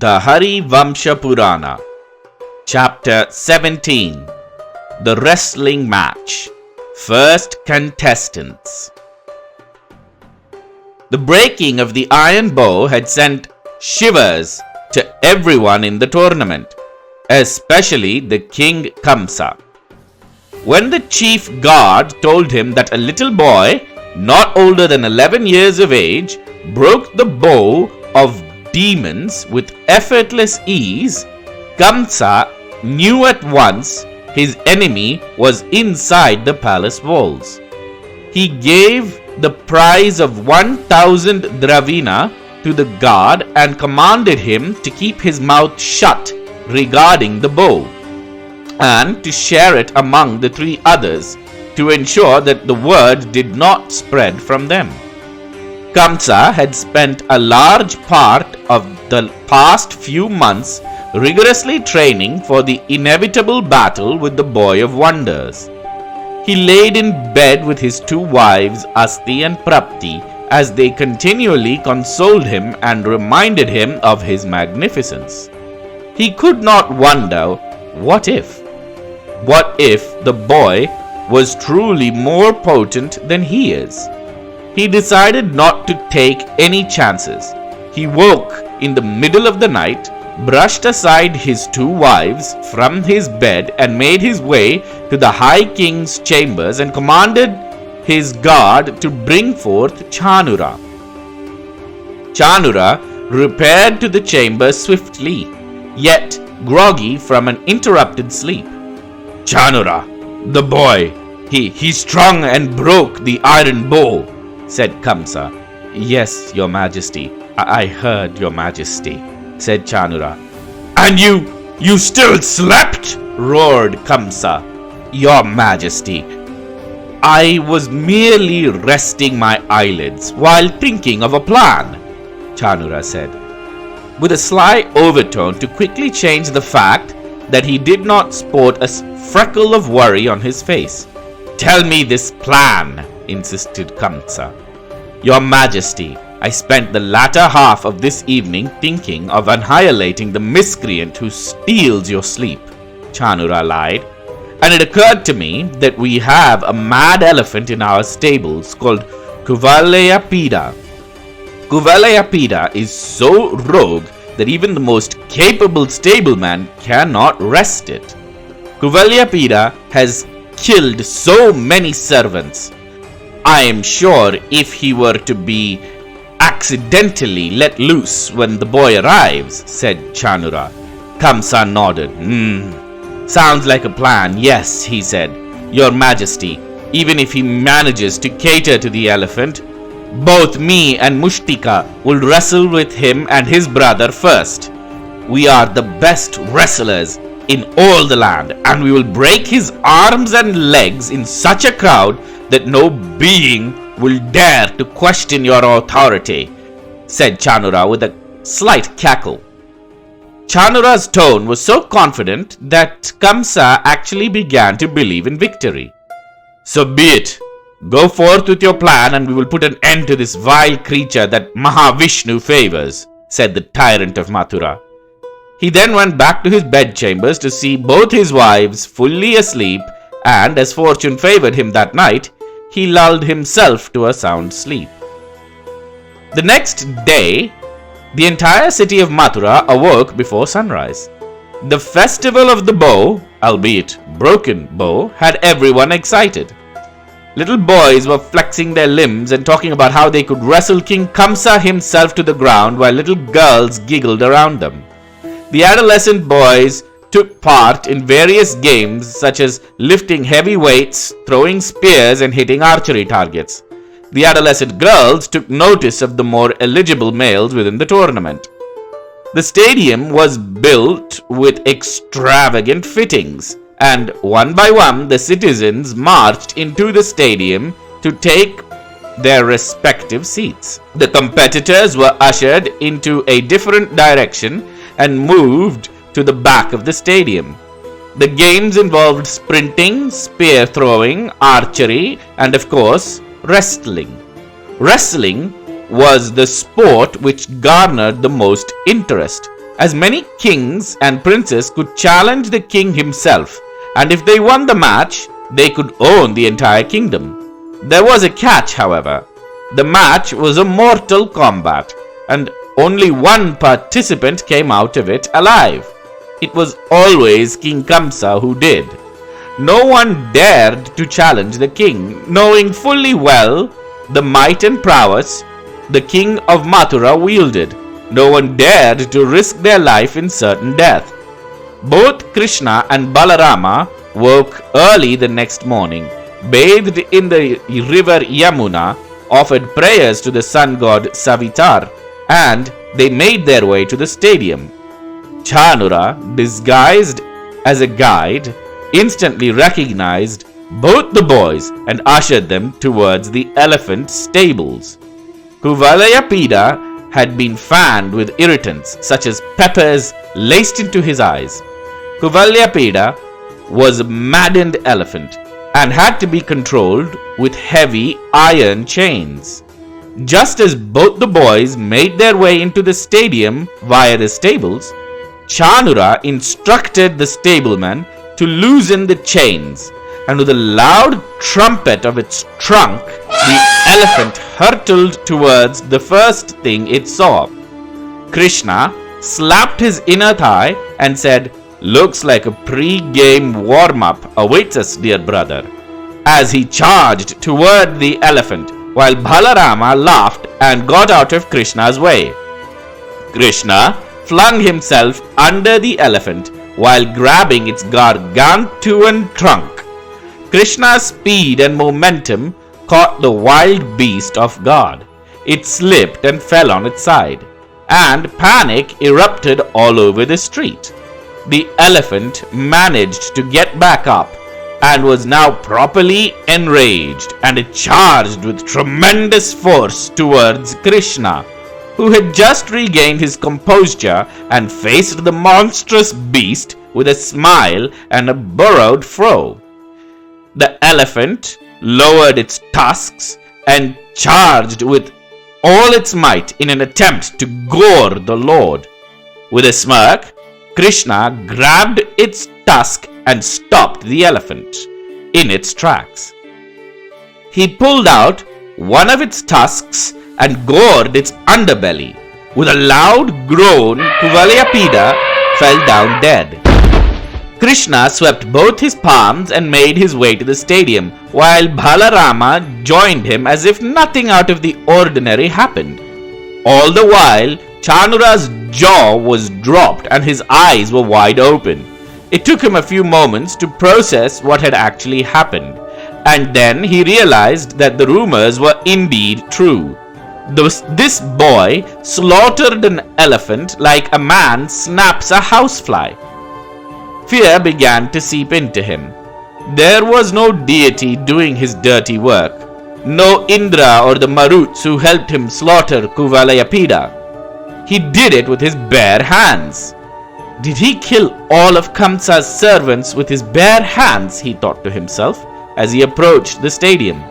The Harivamśa Purana, Chapter 17, The Wrestling Match, First Contestants. The breaking of the iron bow had sent shivers to everyone in the tournament, especially the king Kamsa. When the chief guard told him that a little boy, not older than 11 years of age, broke the bow of demons with effortless ease, Kamsa knew at once his enemy was inside the palace walls. He gave the prize of 1,000 dravina to the guard and commanded him to keep his mouth shut regarding the bow, and to share it among the three others to ensure that the word did not spread from them. Kamsa had spent a large part of the past few months rigorously training for the inevitable battle with the Boy of Wonders. He laid in bed with his two wives, Asti and Prapti, as they continually consoled him and reminded him of his magnificence. He could not wonder, what if the boy was truly more potent than he is? He decided not to take any chances. He woke in the middle of the night, brushed aside his two wives from his bed and made his way to the High King's chambers and commanded his guard to bring forth Chanura. Chanura repaired to the chamber swiftly, yet groggy from an interrupted sleep. "Chanura, the boy, he strung and broke the iron bow," said Kamsa. "Yes, your majesty, I heard, your majesty," said Chanura. "And you still slept?" roared Kamsa. "Your majesty, I was merely resting my eyelids while thinking of a plan," Chanura said, with a sly overtone to quickly change the fact that he did not sport a freckle of worry on his face. "Tell me this plan," insisted Kamsa. "Your majesty, I spent the latter half of this evening thinking of annihilating the miscreant who steals your sleep," Chanura lied. "And it occurred to me that we have a mad elephant in our stables called Kuvalayapida. Kuvalayapida is so rogue that even the most capable stableman cannot rest it. Kuvalayapida has killed so many servants. I am sure if he were to be accidentally let loose when the boy arrives," said Chanura. Kamsa nodded. "Sounds like a plan, yes," he said. "Your majesty, even if he manages to cater to the elephant, both me and Mushtika will wrestle with him and his brother first. We are the best wrestlers in all the land, and we will break his arms and legs in such a crowd that no being will dare to question your authority," said Chanura with a slight cackle. Chanura's tone was so confident that Kamsa actually began to believe in victory. "So be it. Go forth with your plan and we will put an end to this vile creature that Mahavishnu favors," said the tyrant of Mathura. He then went back to his bedchambers to see both his wives fully asleep, and as fortune favored him that night, he lulled himself to a sound sleep. The next day, the entire city of Mathura awoke before sunrise. The festival of the bow, albeit broken bow, had everyone excited. Little boys were flexing their limbs and talking about how they could wrestle King Kamsa himself to the ground, while little girls giggled around them. The adolescent boys took part in various games such as lifting heavy weights, throwing spears, and hitting archery targets. The adolescent girls took notice of the more eligible males within the tournament. The stadium was built with extravagant fittings, and one by one the citizens marched into the stadium to take their respective seats. The competitors were ushered into a different direction and moved to the back of the stadium. The games involved sprinting, spear throwing, archery, and of course, wrestling. Wrestling was the sport which garnered the most interest, as many kings and princes could challenge the king himself, and if they won the match, they could own the entire kingdom. There was a catch, however. The match was a mortal combat, and only one participant came out of it alive. It was always King Kamsa who did. No one dared to challenge the king, knowing fully well the might and prowess the king of Mathura wielded. No one dared to risk their life in certain death. Both Krishna and Balarama woke early the next morning, bathed in the river Yamuna, offered prayers to the sun god Savitar, and they made their way to the stadium. Chanura, disguised as a guide, instantly recognized both the boys and ushered them towards the elephant stables. Kuvalayapida had been fanned with irritants such as peppers laced into his eyes. Kuvalayapida was a maddened elephant and had to be controlled with heavy iron chains. Just as both the boys made their way into the stadium via the stables, Chanura instructed the stableman to loosen the chains, and with a loud trumpet of its trunk, the elephant hurtled towards the first thing it saw. Krishna slapped his inner thigh and said, "Looks like a pre-game warm-up awaits us, dear brother," as he charged toward the elephant, while Balarama laughed and got out of Krishna's way. Krishna flung himself under the elephant while grabbing its gargantuan trunk. Krishna's speed and momentum caught the wild beast off guard. It slipped and fell on its side, and panic erupted all over the street. The elephant managed to get back up and was now properly enraged, and it charged with tremendous force towards Krishna, who had just regained his composure and faced the monstrous beast with a smile and a burrowed frown. The elephant lowered its tusks and charged with all its might in an attempt to gore the Lord. With a smirk, Krishna grabbed its tusk and stopped the elephant in its tracks. He pulled out one of its tusks and gored its underbelly. With a loud groan, Kuvalayapida fell down dead. Krishna swept both his palms and made his way to the stadium, while Balarama joined him as if nothing out of the ordinary happened. All the while, Chanura's jaw was dropped and his eyes were wide open. It took him a few moments to process what had actually happened, and then he realized that the rumors were indeed true. This boy slaughtered an elephant like a man snaps a housefly. Fear began to seep into him. There was no deity doing his dirty work, no Indra or the Maruts who helped him slaughter Kuvalayapida. He did it with his bare hands. Did he kill all of Kamsa's servants with his bare hands, he thought to himself as he approached the stadium.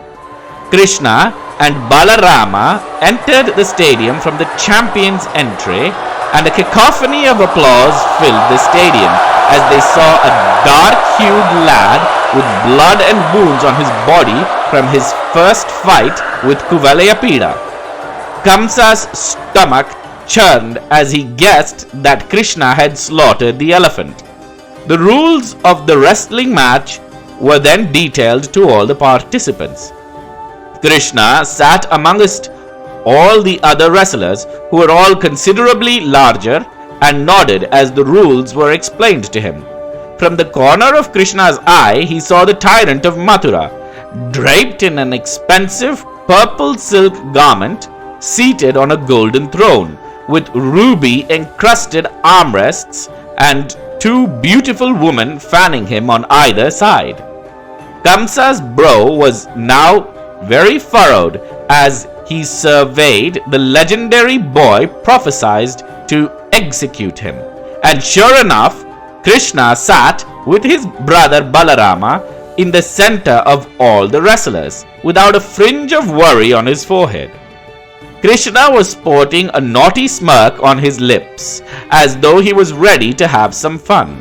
Krishna and Balarama entered the stadium from the champion's entry, and a cacophony of applause filled the stadium as they saw a dark-hued lad with blood and wounds on his body from his first fight with Kuvalayapida. Kamsa's stomach churned as he guessed that Krishna had slaughtered the elephant. The rules of the wrestling match were then detailed to all the participants. Krishna sat amongst all the other wrestlers, who were all considerably larger, and nodded as the rules were explained to him. From the corner of Krishna's eye, he saw the tyrant of Mathura, draped in an expensive purple silk garment, seated on a golden throne, with ruby-encrusted armrests, and two beautiful women fanning him on either side. Kamsa's brow was now very furrowed as he surveyed the legendary boy prophesied to execute him. And sure enough, Krishna sat with his brother Balarama in the center of all the wrestlers, without a fringe of worry on his forehead. Krishna was sporting a naughty smirk on his lips, as though he was ready to have some fun.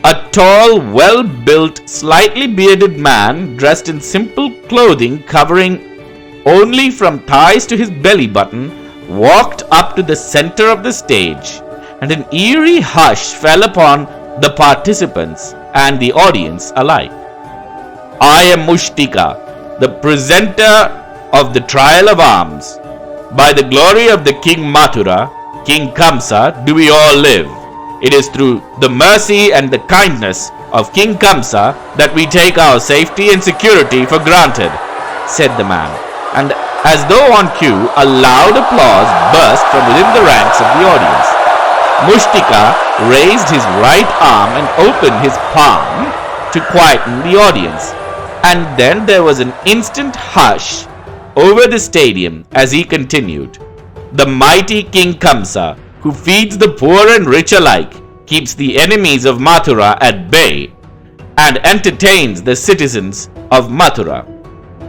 A tall, well-built, slightly bearded man, dressed in simple clothing covering only from thighs to his belly button, walked up to the center of the stage, and an eerie hush fell upon the participants and the audience alike. I am Mushtika, the presenter of the trial of arms. By the glory of the King Mathura, King Kamsa, do we all live. It is through the mercy and the kindness of King Kamsa that we take our safety and security for granted, said the man. And as though on cue, a loud applause burst from within the ranks of the audience. Mushtika raised his right arm and opened his palm to quieten the audience. And then there was an instant hush over the stadium as he continued. The mighty King Kamsa, who feeds the poor and rich alike, keeps the enemies of Mathura at bay, and entertains the citizens of Mathura.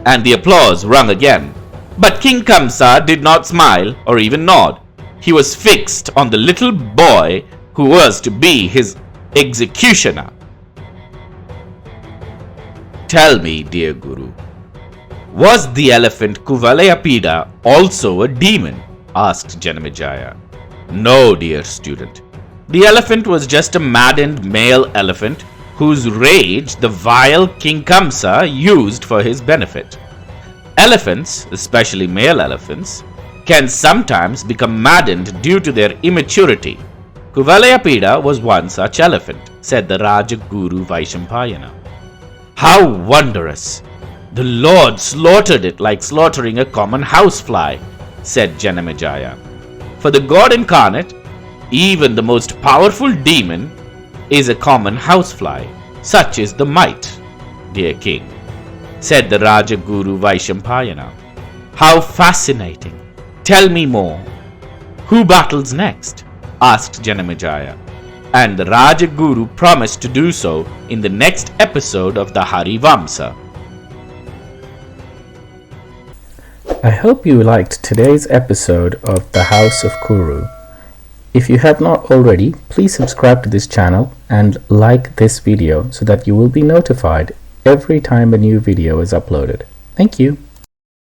And the applause rung again. But King Kamsa did not smile or even nod. He was fixed on the little boy who was to be his executioner. Tell me, dear Guru, was the elephant Kuvalayapida also a demon? Asked Janamejaya. No, dear student. The elephant was just a maddened male elephant whose rage the vile King Kamsa used for his benefit. Elephants, especially male elephants, can sometimes become maddened due to their immaturity. Kuvalayapida was one such elephant, said the Rajaguru Vaishampayana. How wondrous! The Lord slaughtered it like slaughtering a common housefly, said Janamejaya. For the God incarnate, even the most powerful demon is a common housefly. Such is the might, dear king, said the Rajaguru Vaishampayana. How fascinating! Tell me more. Who battles next? Asked Janamejaya. And the Rajaguru promised to do so in the next episode of the Harivamśa. I hope you liked today's episode of The House of Kuru. If you have not already, please subscribe to this channel and like this video so that you will be notified every time a new video is uploaded. Thank you.